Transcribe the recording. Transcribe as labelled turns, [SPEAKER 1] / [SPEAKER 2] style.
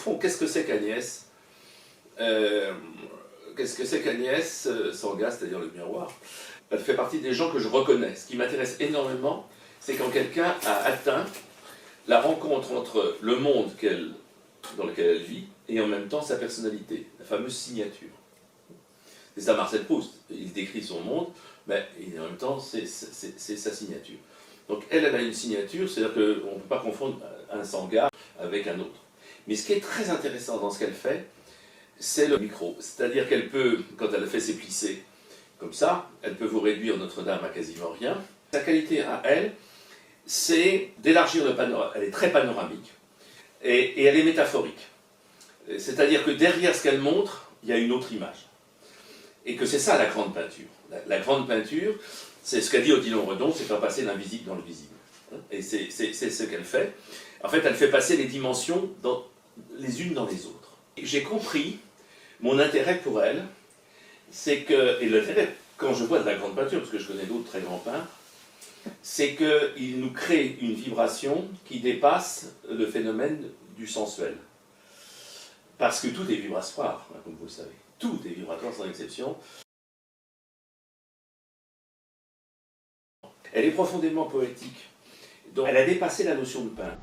[SPEAKER 1] fond, qu'est-ce que c'est qu'Agnès Qu'est-ce que c'est qu'Agnès Sorga, c'est-à-dire le miroir? Elle fait partie des gens que je reconnais. Ce qui m'intéresse énormément, c'est quand quelqu'un a atteint la rencontre entre le monde dans lequel elle vit et en même temps sa personnalité, la fameuse signature. C'est ça Marcel Proust, il décrit son monde, mais en même temps c'est sa signature. Donc elle a une signature, c'est-à-dire qu'on ne peut pas confondre un Sorga avec un autre. Mais ce qui est très intéressant dans ce qu'elle fait, c'est le micro. C'est-à-dire qu'elle peut, quand elle fait ses plissés comme ça, elle peut vous réduire Notre-Dame à quasiment rien. Sa qualité à elle, c'est d'élargir le panorama. Elle est très panoramique et elle est métaphorique. C'est-à-dire que derrière ce qu'elle montre, il y a une autre image. Et que c'est ça la grande peinture. La grande peinture, c'est ce qu'a dit Odilon Redon, c'est faire passer l'invisible dans le visible. Et c'est ce qu'elle fait. En fait, elle fait passer les dimensions les unes dans les autres. J'ai compris mon intérêt pour elle, c'est que, et l'intérêt quand je vois de la grande peinture, parce que je connais d'autres très grands peintres, c'est qu'il nous crée une vibration qui dépasse le phénomène du sensuel. Parce que tout est vibratoire, comme vous le savez. Tout est vibratoire sans exception. Elle est profondément poétique. Donc elle a dépassé la notion de peintre.